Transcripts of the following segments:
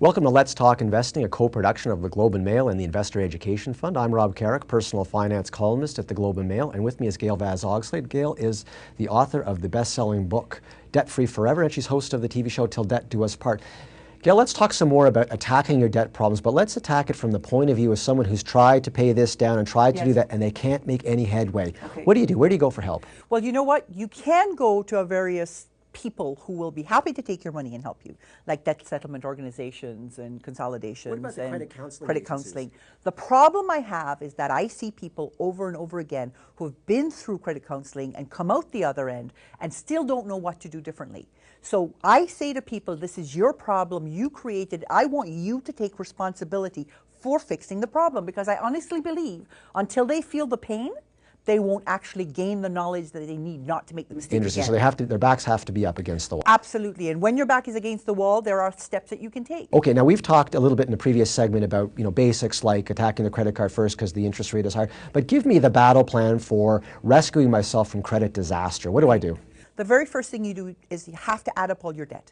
Welcome to Let's Talk Investing, a co-production of the Globe and Mail and the Investor Education Fund. I'm Rob Carrick, personal finance columnist at the Globe and Mail, and with me is Gail Vaz Oxlade. Gail is the author of the best-selling book, Debt Free Forever, and she's host of the TV show Till Debt Do Us Part. Gail, let's talk some more about attacking your debt problems, but let's attack it from the point of view of someone who's tried to pay this down and tried to do that, and they can't make any headway. Okay. What do you do? Where do you go for help? Well, you know what? You can go to various people who will be happy to take your money and help you, like debt settlement organizations and consolidations. What about the and credit counseling credit agencies? counseling. The problem I have is that I see people over and over again who have been through credit counseling and come out the other end and still don't know what to do differently. So I say to people, this is your problem, you created, I want you to take responsibility for fixing the problem, because I honestly believe until they feel the pain, they won't actually gain the knowledge that they need not to make the mistake Interesting. again. So they have to, their backs have to be up against the wall. Absolutely. And when your back is against the wall, there are steps that you can take. Okay, now we've talked a little bit in the previous segment about, basics like attacking the credit card first because the interest rate is higher. But give me the battle plan for rescuing myself from credit disaster. What do I do? The very first thing you do is you have to add up all your debt.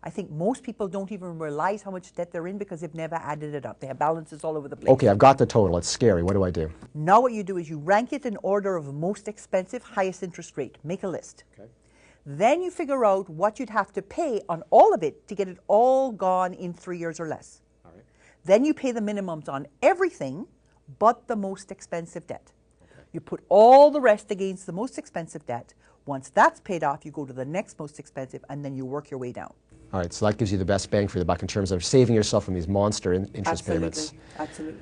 I think most people don't even realize how much debt they're in because they've never added it up. They have balances all over the place. Okay, I've got the total. It's scary. What do I do? Now what you do is you rank it in order of most expensive, highest interest rate. Make a list. Okay. Then you figure out what you'd have to pay on all of it to get it all gone in 3 years or less. All right. Then you pay the minimums on everything but the most expensive debt. Okay. You put all the rest against the most expensive debt. Once that's paid off, you go to the next most expensive, and then you work your way down. All right, so that gives you the best bang for the buck in terms of saving yourself from these monster interest payments. Absolutely.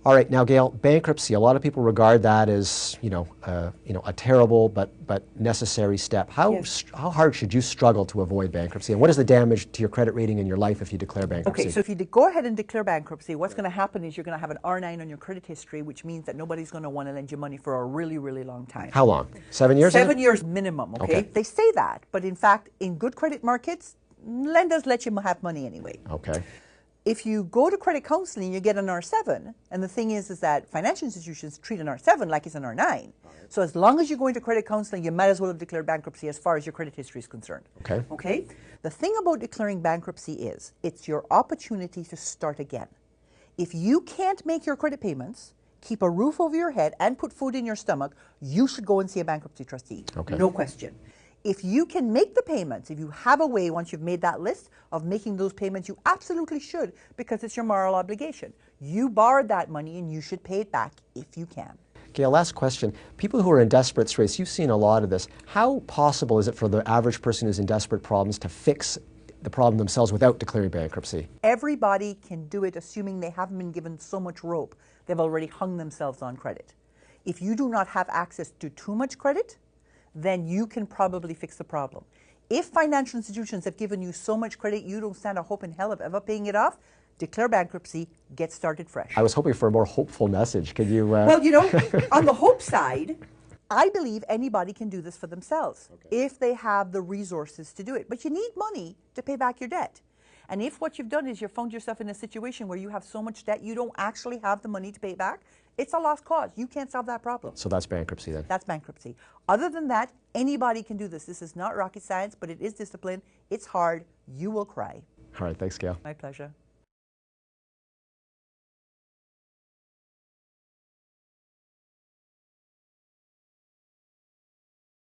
All right, now Gail, bankruptcy. A lot of people regard that as a terrible but necessary step. How hard should you struggle to avoid bankruptcy, and what is the damage to your credit rating in your life if you declare bankruptcy? Okay, so if you go ahead and declare bankruptcy, what's going to happen is you're going to have an R9 on your credit history, which means that nobody's going to want to lend you money for a really, really long time. How long? 7 years? 7 years minimum. Okay, they say that, but in fact, in good credit markets, lenders let you have money anyway. Okay. If you go to credit counseling, you get an R7, and the thing is that financial institutions treat an R7 like it's an R9. Right. So as long as you go into credit counseling, you might as well have declared bankruptcy as far as your credit history is concerned. Okay. Okay? The thing about declaring bankruptcy is it's your opportunity to start again. If you can't make your credit payments, keep a roof over your head, and put food in your stomach, you should go and see a bankruptcy trustee. Okay. No question. If you can make the payments, if you have a way, once you've made that list of making those payments, you absolutely should, because it's your moral obligation. You borrowed that money and you should pay it back if you can. Gail, last question. People who are in desperate straits, you've seen a lot of this. How possible is it for the average person who's in desperate problems to fix the problem themselves without declaring bankruptcy? Everybody can do it, assuming they haven't been given so much rope. They've already hung themselves on credit. If you do not have access to too much credit, then you can probably fix the problem. If financial institutions have given you so much credit you don't stand a hope in hell of ever paying it off, declare bankruptcy, get started fresh. I was hoping for a more hopeful message. Could you... Well, on the hope side, I believe anybody can do this for themselves if they have the resources to do it. But you need money to pay back your debt. And if what you've done is you've found yourself in a situation where you have so much debt you don't actually have the money to pay it back, it's a lost cause. You can't solve that problem. So that's bankruptcy then? That's bankruptcy. Other than that, anybody can do this. This is not rocket science, but it is discipline. It's hard. You will cry. All right, thanks, Gail. My pleasure.